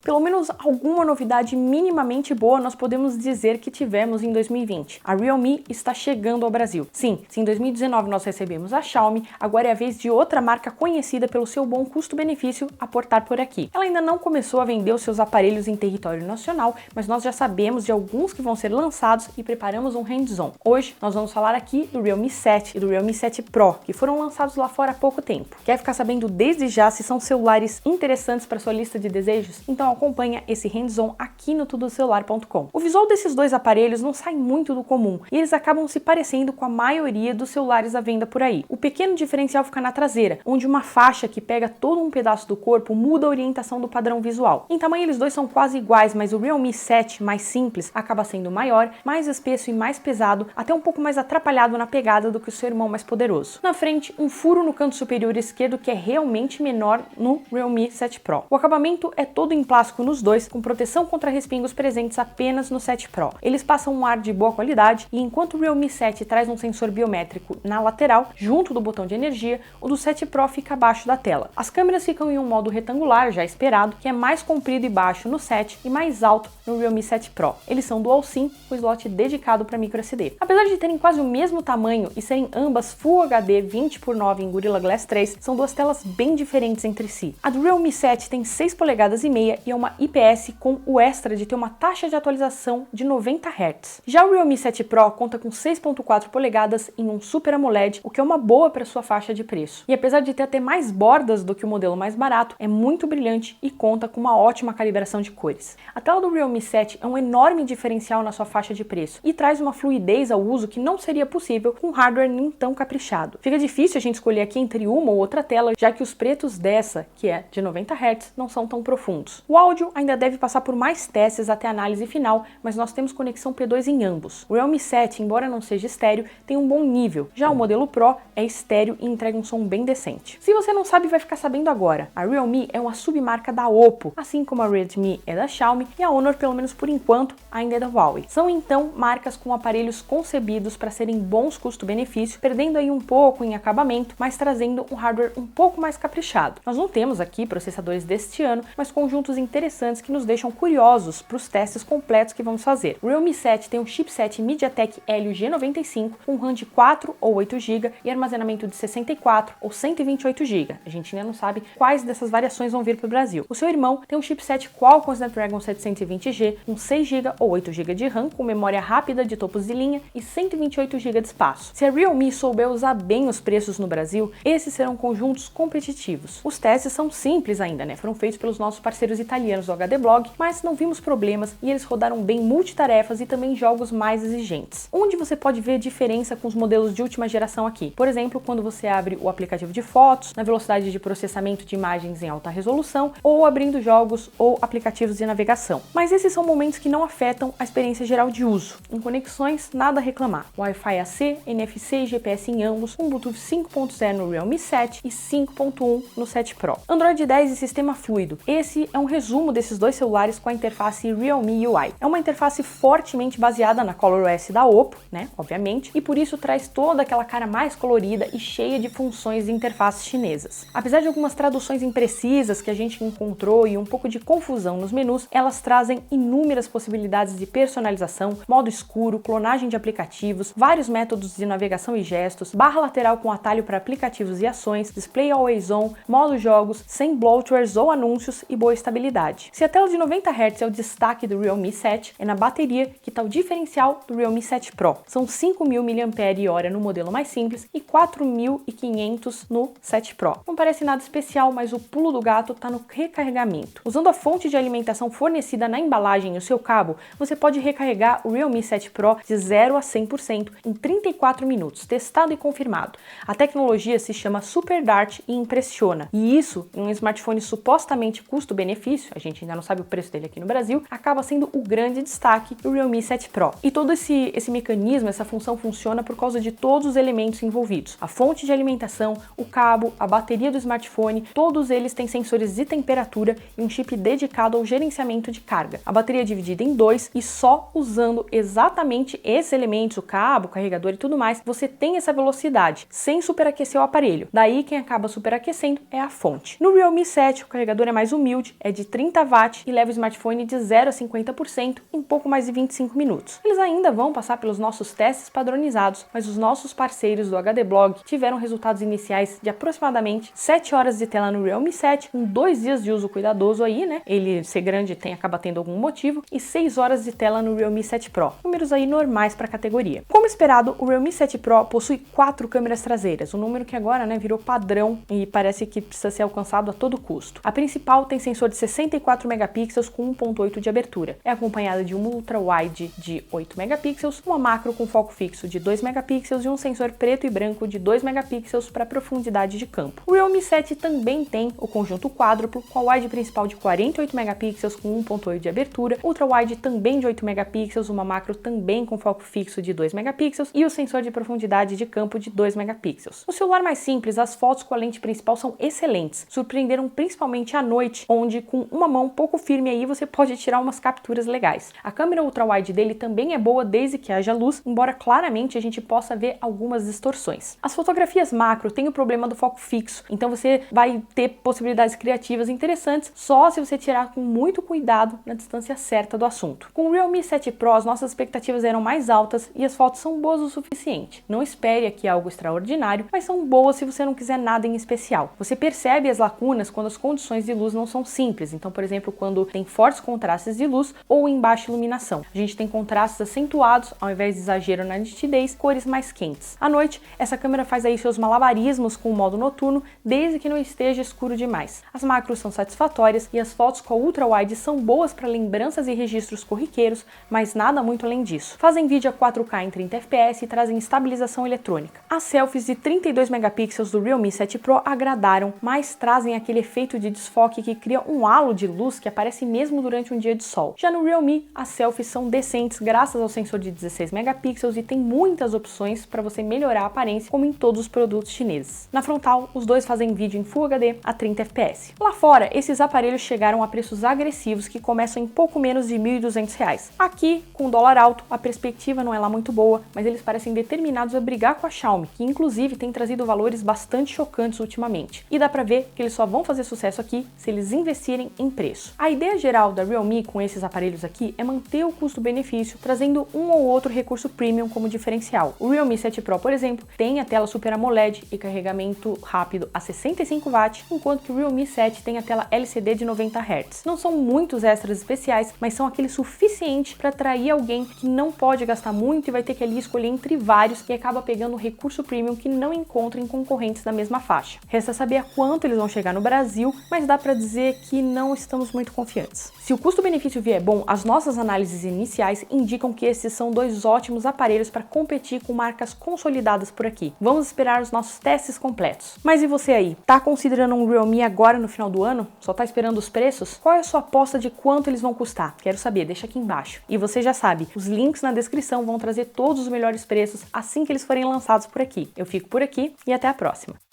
Pelo menos alguma novidade minimamente boa nós podemos dizer que tivemos em 2020. A Realme está chegando ao Brasil. Sim, se em 2019 nós recebemos a Xiaomi, agora é a vez de outra marca conhecida pelo seu bom custo-benefício aportar por aqui. Ela ainda não começou a vender os seus aparelhos em território nacional, mas nós já sabemos de alguns que vão ser lançados e preparamos um hands-on. Hoje nós vamos falar aqui do Realme 7 e do Realme 7 Pro, que foram lançados lá fora há pouco tempo. Quer ficar sabendo desde já se são celulares interessantes para sua lista de desejos? Então acompanha esse hands-on aqui no tudocelular.com. O visual desses dois aparelhos não sai muito do comum e eles acabam se parecendo com a maioria dos celulares à venda por aí. O pequeno diferencial fica na traseira, onde uma faixa que pega todo um pedaço do corpo muda a orientação do padrão visual. Em tamanho eles dois são quase iguais, mas o Realme 7 mais simples acaba sendo maior, mais espesso e mais pesado, até um pouco mais atrapalhado na pegada do que o seu irmão mais poderoso. Na frente, um furo no canto superior esquerdo que é realmente menor no Realme 7 Pro. O acabamento é todo em plástico nos dois, com proteção contra respingos presentes apenas no 7 Pro. Eles passam um ar de boa qualidade e enquanto o Realme 7 traz um sensor biométrico na lateral, junto do botão de energia, o do 7 Pro fica abaixo da tela. As câmeras ficam em um modo retangular, já esperado, que é mais comprido e baixo no 7 e mais alto no Realme 7 Pro. Eles são dual SIM, com slot dedicado para microSD. Apesar de terem quase o mesmo tamanho e serem ambas Full HD 20:9 em Gorilla Glass 3, são duas telas bem diferentes entre si. A do Realme 7 tem 6,5 polegadas e é uma IPS com o extra de ter uma taxa de atualização de 90 Hz. Já o Realme 7 Pro conta com 6,4 polegadas em um Super AMOLED, o que é uma boa para sua faixa de preço. E apesar de ter até mais bordas do que o modelo mais barato, é muito brilhante e conta com uma ótima calibração de cores. A tela do Realme 7 é um enorme diferencial na sua faixa de preço e traz uma fluidez ao uso que não seria possível com hardware nem tão caprichado. Fica difícil a gente escolher aqui entre uma ou outra tela, já que os pretos dessa, que é de 90 Hz, não são tão profundos. O áudio ainda deve passar por mais testes até a análise final, mas nós temos conexão P2 em ambos. O Realme 7, embora não seja estéreo, tem um bom nível. Já o modelo Pro é estéreo e entrega um som bem decente. Se você não sabe, vai ficar sabendo agora. A Realme é uma submarca da Oppo, assim como a Redmi é da Xiaomi e a Honor, pelo menos por enquanto, ainda é da Huawei. São então marcas com aparelhos concebidos para serem bons custo-benefício, perdendo aí um pouco em acabamento, mas trazendo um hardware um pouco mais caprichado. Nós não temos aqui processadores deste ano, mas conjuntos interessantes que nos deixam curiosos para os testes completos que vamos fazer. O Realme 7 tem um chipset MediaTek Helio G95 com RAM de 4 ou 8 GB e armazenamento de 64 ou 128 GB. A gente ainda não sabe quais dessas variações vão vir para o Brasil. O seu irmão tem um chipset Qualcomm Snapdragon 720G com 6 GB ou 8 GB de RAM, com memória rápida de topos de linha e 128 GB de espaço. Se a Realme souber usar bem os preços no Brasil, esses serão conjuntos competitivos. Os testes são simples ainda, né? Foram feitos pelos nossos parceiros italianos do HD Blog, mas não vimos problemas e eles rodaram bem multitarefas e também jogos mais exigentes. Onde você pode ver a diferença com os modelos de última geração aqui? Por exemplo, quando você abre o aplicativo de fotos, na velocidade de processamento de imagens em alta resolução, ou abrindo jogos ou aplicativos de navegação. Mas esses são momentos que não afetam a experiência geral de uso. Em conexões, nada a reclamar. Wi-Fi AC, NFC e GPS em ambos, um Bluetooth 5.0 no Realme 7 e 5.1 no 7 Pro. Android 10 e sistema fluido. Esse é um resumo desses dois celulares com a interface Realme UI. É uma interface fortemente baseada na ColorOS da Oppo, né, obviamente, e por isso traz toda aquela cara mais colorida e cheia de funções de interfaces chinesas. Apesar de algumas traduções imprecisas que a gente encontrou e um pouco de confusão nos menus, elas trazem inúmeras possibilidades de personalização, modo escuro, clonagem de aplicativos, vários métodos de navegação e gestos, barra lateral com atalho para aplicativos e ações, display always on, modo jogos, sem bloatwares ou anúncios e boa estabilidade. Se a tela de 90 Hz é o destaque do Realme 7, é na bateria que está o diferencial do Realme 7 Pro. São 5.000 mAh no modelo mais simples e 4.500 no 7 Pro. Não parece nada especial, mas o pulo do gato está no recarregamento. Usando a fonte de alimentação fornecida na embalagem e o seu cabo, você pode recarregar o Realme 7 Pro de 0 a 100% em 34 minutos, testado e confirmado. A tecnologia se chama Super Dart e impressiona. E isso, em um smartphone supostamente custo-benefício, a gente ainda não sabe o preço dele aqui no no Brasil, acaba sendo o grande destaque do Realme 7 Pro. E todo esse mecanismo, essa função funciona por causa de todos os elementos envolvidos. A fonte de alimentação, o cabo, a bateria do smartphone, todos eles têm sensores de temperatura e um chip dedicado ao gerenciamento de carga. A bateria é dividida em dois e só usando exatamente esses elementos, o cabo, o carregador e tudo mais, você tem essa velocidade, sem superaquecer o aparelho. Daí quem acaba superaquecendo é a fonte. No Realme 7, o carregador é mais humilde, é de 30 watts e leva o smartphone de 0 a 50% em pouco mais de 25 minutos. Eles ainda vão passar pelos nossos testes padronizados, mas os nossos parceiros do HD Blog tiveram resultados iniciais de aproximadamente 7 horas de tela no Realme 7, com 2 dias de uso cuidadoso aí, né? Ele ser grande acaba tendo algum motivo, e 6 horas de tela no Realme 7 Pro. Números aí normais para a categoria. Como esperado, o Realme 7 Pro possui 4 câmeras traseiras, um número que agora, né, virou padrão e parece que precisa ser alcançado a todo custo. A principal tem sensor de 64 megapixels com 1.8 de abertura. É acompanhada de um ultra-wide de 8 megapixels, uma macro com foco fixo de 2 megapixels e um sensor preto e branco de 2 megapixels para profundidade de campo. O Realme 7 também tem o conjunto quádruplo, com a wide principal de 48 megapixels com 1.8 de abertura, ultra-wide também de 8 megapixels, uma macro também com foco fixo de 2 megapixels e o sensor de profundidade de campo de 2 megapixels. No celular mais simples, as fotos com a lente principal são excelentes, surpreenderam principalmente à noite, onde com uma mão pouco firme aí você pode tirar umas capturas legais. A câmera ultra-wide dele também é boa desde que haja luz, embora claramente a gente possa ver algumas distorções. As fotografias macro têm o problema do foco fixo, então você vai ter possibilidades criativas interessantes só se você tirar com muito cuidado na distância certa do assunto. Com o Realme 7 Pro, as nossas expectativas eram mais altas e as fotos são boas o suficiente. Não espere aqui algo extraordinário, mas são boas se você não quiser nada em especial. Você percebe as lacunas quando as condições de luz não são simples, então, por exemplo, quando tem fortes contrastes de luz ou em baixa iluminação. A gente tem contrastes acentuados, ao invés de exagero na nitidez, cores mais quentes. À noite, essa câmera faz aí seus malabarismos com o modo noturno, desde que não esteja escuro demais. As macros são satisfatórias e as fotos com a ultra-wide são boas para lembranças e registros corriqueiros, mas nada muito além disso. Fazem vídeo a 4K em 30 fps e trazem estabilização eletrônica. As selfies de 32 megapixels do Realme 7 Pro agradaram, mas trazem aquele efeito de desfoque que cria um halo de luz que aparece mesmo durante um dia de sol. Já no Realme, as selfies são decentes graças ao sensor de 16 megapixels e tem muitas opções para você melhorar a aparência, como em todos os produtos chineses. Na frontal, os dois fazem vídeo em Full HD a 30 fps. Lá fora, esses aparelhos chegaram a preços agressivos que começam em pouco menos de R$ 1.200. Aqui, com o dólar alto, a perspectiva não é lá muito boa, mas eles parecem determinados a brigar com a Xiaomi, que inclusive tem trazido valores bastante chocantes ultimamente. E dá pra ver que eles só vão fazer sucesso aqui se eles investirem em preço. A ideia geral da Realme com esses aparelhos aqui é manter o custo-benefício, trazendo um ou outro recurso premium como diferencial. O Realme 7 Pro, por exemplo, tem a tela Super AMOLED e carregamento rápido a 65 watts, enquanto que o Realme 7 tem a tela LCD de 90 Hz. Não são muitos extras especiais, mas são aquele suficiente para atrair alguém que não pode gastar muito e vai ter que ali escolher entre vários e acaba pegando um recurso premium que não encontra em concorrentes da mesma faixa. Resta saber a quanto eles vão chegar no Brasil, mas dá para dizer que não estamos muito confiantes. Se o custo-benefício vier bom, as nossas análises iniciais indicam que esses são dois ótimos aparelhos para competir com marcas consolidadas por aqui. Vamos esperar os nossos testes completos. Mas e você aí? Tá considerando um Realme agora no final do ano? Só tá esperando os preços? Qual é a sua aposta de quanto eles vão custar? Quero saber, deixa aqui embaixo. E você já sabe, os links na descrição vão trazer todos os melhores preços assim que eles forem lançados por aqui. Eu fico por aqui e até a próxima.